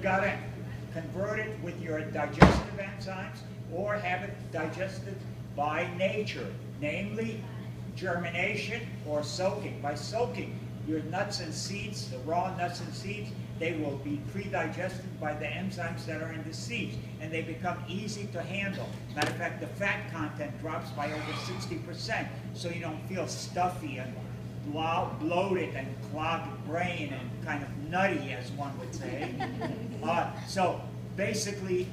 got to convert it with your digestive enzymes or have it digested by nature, namely germination or soaking. By soaking your nuts and seeds, the raw nuts and seeds, they will be pre-digested by the enzymes that are in the seeds, and they become easy to handle. Matter of fact, the fat content drops by over 60%, so you don't feel stuffy and bloated and clogged brain and kind of nutty, as one would say. So basically,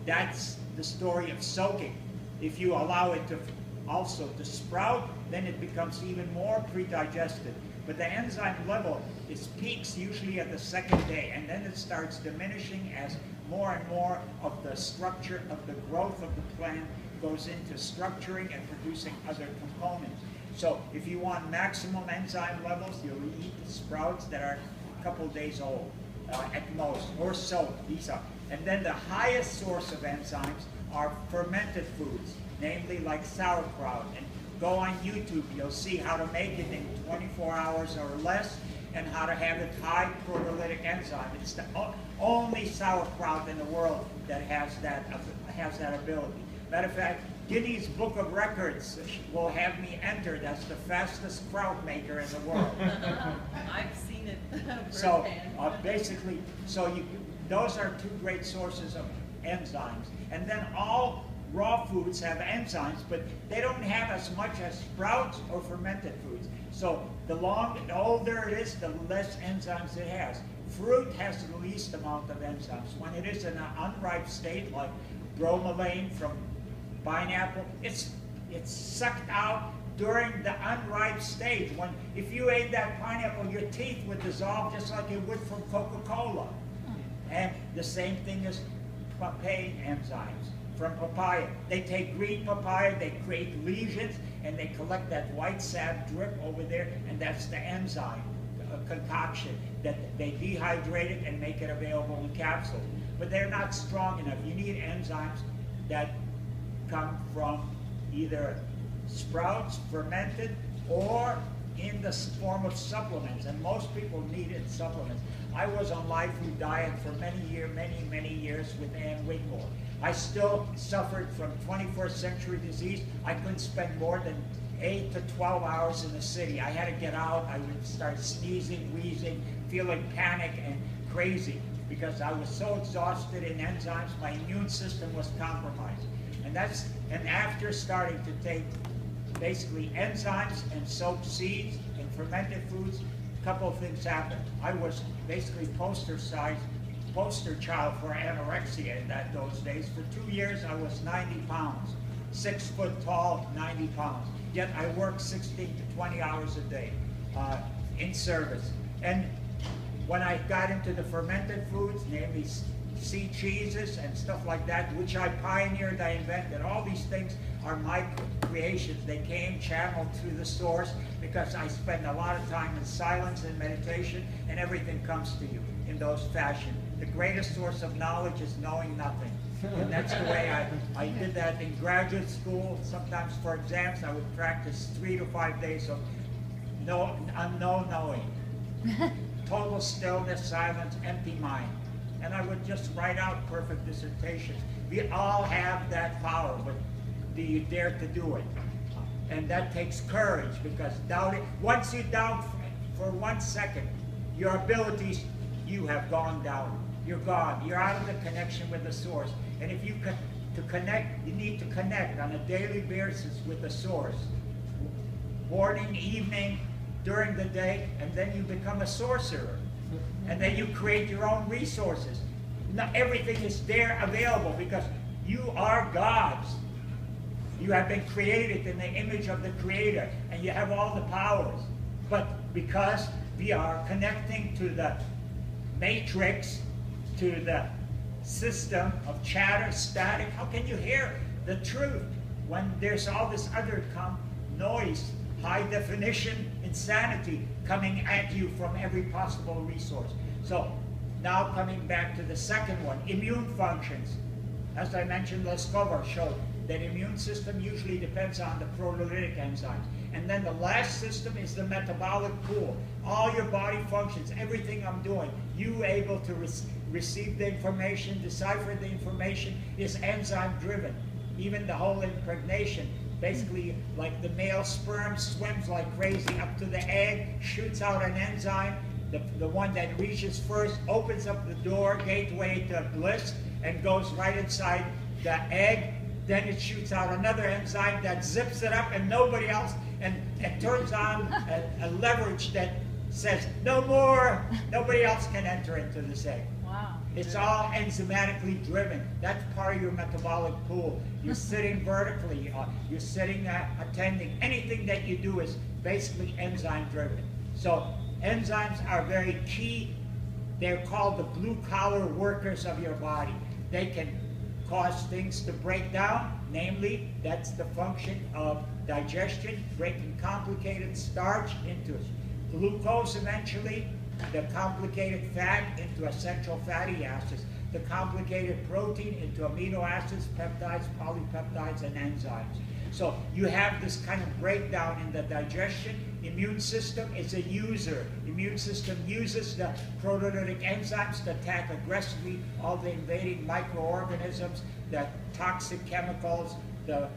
that's the story of soaking. If you allow it to also to sprout, then it becomes even more pre-digested. But the enzyme level peaks usually at the second day, and then it starts diminishing as more and more of the structure of the growth of the plant goes into structuring and producing other components. So if you want maximum enzyme levels, you'll eat sprouts that are a couple days old at most, or soaked. These are. And then the highest source of enzymes are fermented foods, namely like sauerkraut. And go on YouTube, you'll see how to make it in 24 hours or less and how to have it high proteolytic enzyme. It's the only sauerkraut in the world that has that ability. Matter of fact, Guinness Book of Records will have me entered as the fastest kraut maker in the world. I've seen it firsthand. So basically, those are two great sources of enzymes. And then all raw foods have enzymes, but they don't have as much as sprouts or fermented foods. So the older it is, the less enzymes it has. Fruit has the least amount of enzymes. When it is in an unripe state, like bromelain from pineapple, it's sucked out during the unripe stage. If you ate that pineapple, your teeth would dissolve just like it would from Coca-Cola. And the same thing is papain enzymes from papaya. They take green papaya, they create lesions, and they collect that white sap drip over there, and that's the enzyme concoction that they dehydrate it and make it available in capsules. But they're not strong enough. You need enzymes that come from either sprouts, fermented, or in the form of supplements, and most people needed supplements. I was on live food diet for many years with Ann Wigmore. I still suffered from 21st century disease. I couldn't spend more than 8 to 12 hours in the city. I had to get out. I would start sneezing, wheezing, feeling panic and crazy because I was so exhausted in enzymes, my immune system was compromised. And after starting to take basically enzymes and soaked seeds and fermented foods, a couple of things happened. I was basically poster child for anorexia in those days. For 2 years, I was 90 pounds, 6 foot tall, 90 pounds. Yet I worked 16 to 20 hours a day in service. And when I got into the fermented foods, namely sea cheeses and stuff like that, which I pioneered, I invented. All these things are my creations. They came channeled through the source because I spend a lot of time in silence and meditation, and everything comes to you in those fashion. The greatest source of knowledge is knowing nothing. And that's the way I did that in graduate school. Sometimes for exams, I would practice 3 to 5 days of no knowing. Total stillness, silence, empty mind. And I would just write out perfect dissertations. We all have that power, but do you dare to do it? And that takes courage, because once you doubt for 1 second, your abilities, you have gone down. You're gone. You're out of the connection with the source. And if you connect, you need to connect on a daily basis with the source. Morning, evening, during the day, and then you become a sorcerer. And then you create your own resources. Not everything is there available because you are gods. You have been created in the image of the Creator, and you have all the powers. But because we are connecting to the matrix, to the system of chatter, static, how can you hear the truth when there's all this other noise, high definition insanity coming at you from every possible resource? So now coming back to the second one, immune functions. As I mentioned, Leskova showed that immune system usually depends on the proteolytic enzymes. And then the last system is the metabolic pool. All your body functions, everything I'm doing, you able to receive the information, decipher the information, is enzyme driven. Even the whole impregnation, basically like the male sperm swims like crazy up to the egg, shoots out an enzyme, the one that reaches first opens up the door, gateway to bliss, and goes right inside the egg. Then it shoots out another enzyme that zips it up and nobody else, and turns on a leverage that says, no more, nobody else can enter into this egg. Wow. It's all enzymatically driven. That's part of your metabolic pool. You're sitting vertically, you're sitting attending. Anything that you do is basically enzyme driven. So enzymes are very key. They're called the blue collar workers of your body. They can cause things to break down, namely, that's the function of digestion, breaking complicated starch into glucose eventually, the complicated fat into essential fatty acids, the complicated protein into amino acids, peptides, polypeptides, and enzymes. So you have this kind of breakdown in the digestion. Immune system is a user. Immune system uses the proteolytic enzymes to attack aggressively all the invading microorganisms, the toxic chemicals, the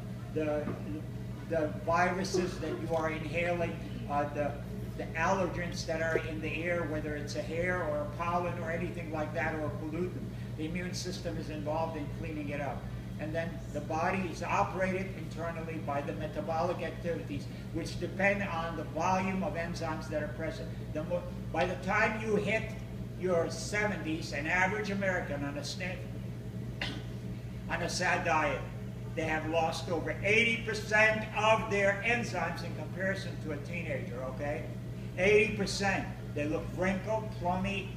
viruses that you are inhaling, the allergens that are in the air, whether it's a hair or a pollen or anything like that, or a pollutant. The immune system is involved in cleaning it up. And then the body is operated internally by the metabolic activities, which depend on the volume of enzymes that are present. By the time you hit your 70s, an average American on a SAD diet, they have lost over 80% of their enzymes in comparison to a teenager, okay? 80%. They look wrinkled, plummy,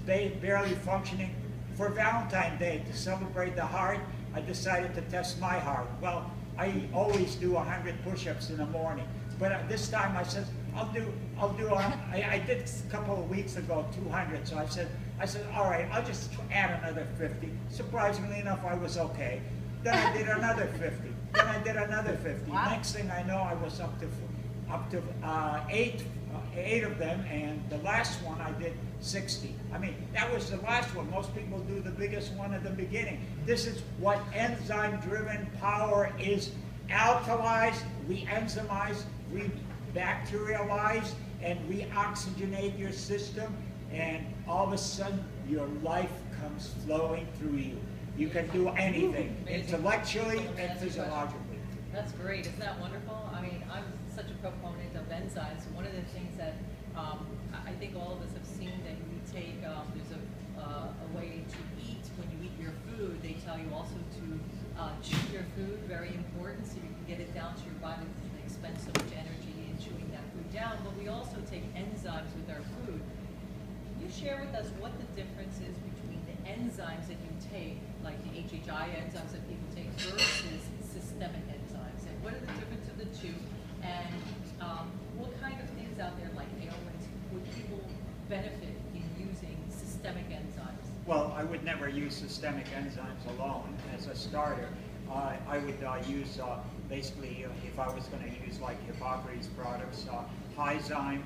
barely functioning. For Valentine's Day, to celebrate the heart, I decided to test my heart. Well, I always do 100 push-ups in the morning. But this time I said, I did a couple of weeks ago 200, so I said, all right, I'll just add another 50. Surprisingly enough, I was okay. Then I did another 50. Then I did another 50. Wow. Next thing I know, I was up to eight of them, and the last one I did 60. I mean, that was the last one. Most people do the biggest one at the beginning. This is what enzyme-driven power is: alkalize, re-enzymize, rebacterialize, and reoxygenate your system, and all of a sudden your life comes flowing through you. You can do anything, intellectually and physiologically. That's great. Isn't that wonderful? I mean, I'm such a proponent of enzymes. One of the things that I think all of us have seen that you take, there's a way to eat. When you eat your food, they tell you also to chew your food, very important, so you can get it down to your body. They expend so much energy in chewing that food down. But we also take enzymes with our food. Can you share with us what the difference is between the enzymes that you take, like the HHI enzymes that people take, versus systemic enzymes? And what are the difference of the two? And what kind of things out there, like ailments, would people benefit in using systemic enzymes? Well, I would never use systemic enzymes alone as a starter. I would use basically, if I was going to use like Hippocrates products, Hyzyme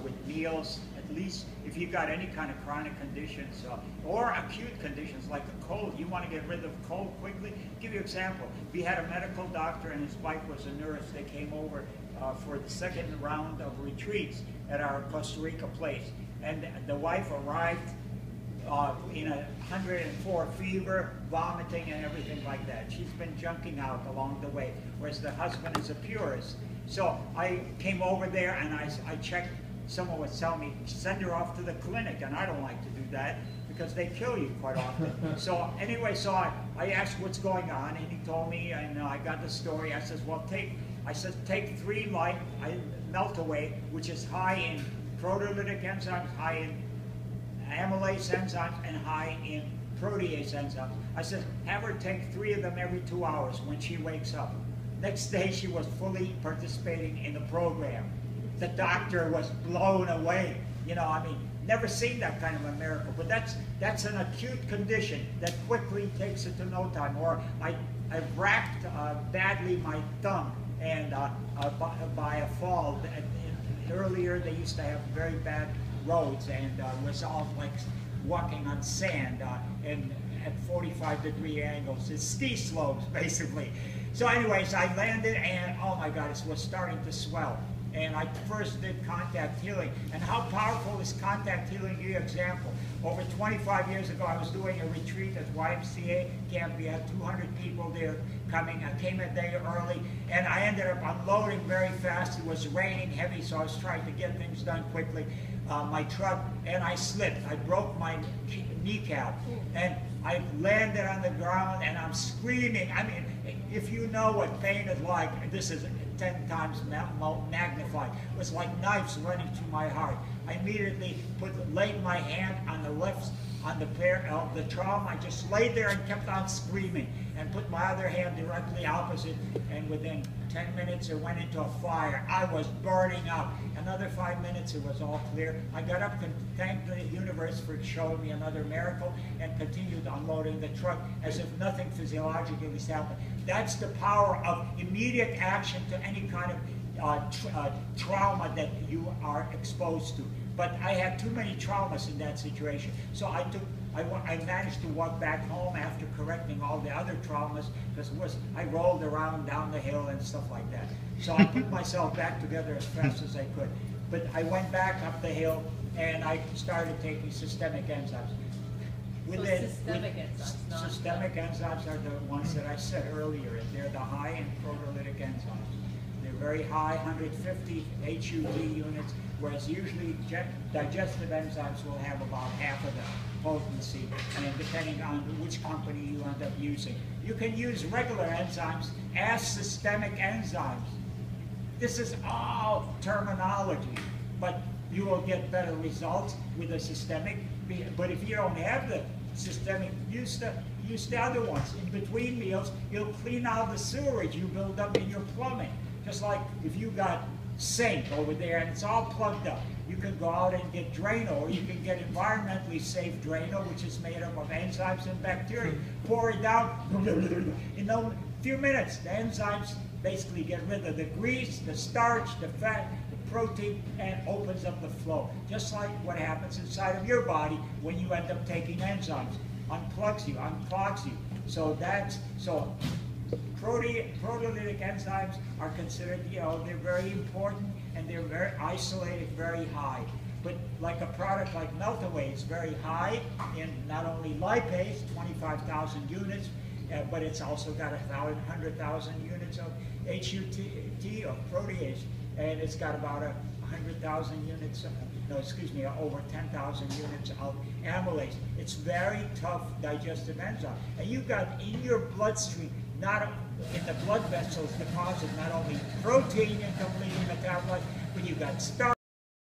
with meals. At least if you've got any kind of chronic conditions or acute conditions like a cold, you want to get rid of cold quickly. I'll give you an example. We had a medical doctor and his wife was a nurse. They came over for the second round of retreats at our Costa Rica place. And the wife arrived in a 104 fever, vomiting and everything like that. She's been junking out along the way, whereas the husband is a purist. So I came over there and I checked. Someone would tell me, send her off to the clinic, and I don't like to do that because they kill you quite often. So anyway, so I asked what's going on, and he told me, and I got the story. I said, well, take 3 light melt away, which is high in proteolytic enzymes, high in amylase enzymes, and high in protease enzymes. I said, have her take 3 of them every 2 hours when she wakes up. Next day, she was fully participating in the program. The doctor was blown away. You know, I mean, never seen that kind of a miracle. But that's an acute condition that quickly takes it to no time. Or I wrapped badly my thumb and by a fall. Earlier, they used to have very bad roads, and was all like walking on sand and at 45-degree angles. It's ski slopes, basically. So anyways, I landed and oh my God, it was starting to swell. And I first did contact healing. And how powerful is contact healing? Give you an example. Over 25 years ago, I was doing a retreat at YMCA camp. We had 200 people there coming. I came a day early, and I ended up unloading very fast. It was raining heavy, so I was trying to get things done quickly. My truck, and I slipped. I broke my kneecap, and I landed on the ground, and I'm screaming. I mean, if you know what pain is like, this is 10 times magnified. It was like knives running through my heart. I immediately laid my hand on the left, on the trauma. I just laid there and kept on screaming, and put my other hand directly opposite, and within 10 minutes it went into a fire. I was burning up. Another 5 minutes, it was all clear. I got up and thanked the universe for showing me another miracle, and continued unloading the truck as if nothing physiologically was happening. That's the power of immediate action to any kind of trauma that you are exposed to. But I had too many traumas in that situation, so I managed to walk back home after correcting all the other traumas, because I rolled around down the hill and stuff like that. So I put myself back together as fast as I could. But I went back up the hill and I started taking systemic enzymes. Systemic enzymes, not systemic enzymes are the ones that I said earlier, and they're the high and proteolytic enzymes. They're very high, 150 HUD units, whereas usually digestive enzymes will have about half of the potency, and depending on which company you end up using. You can use regular enzymes as systemic enzymes. This is all terminology, but you will get better results with a systemic. But if you don't have the systemic, use the other ones. In between meals, you'll clean out the sewerage you build up in your plumbing. Just like if you got sink over there and it's all plugged up, you can go out and get Drano, or you can get environmentally safe Drano, which is made up of enzymes and bacteria. Pour it down, in a few minutes, the enzymes basically get rid of the grease, the starch, the fat, the protein, and opens up the flow. Just like what happens inside of your body when you end up taking enzymes. Unplugs you, unclogs you. So proteolytic enzymes are considered, they're very important, and they're very isolated, very high. But like a product like Meltaway is very high in not only lipase, 25,000 units, but it's also got 100,000 units of HUT, of protease, and it's got about 100,000 units, over 10,000 units of amylase. It's very tough digestive enzyme. And you've got in your bloodstream, not in the blood vessels, deposit not only protein in completely metabolized, but you've got starch.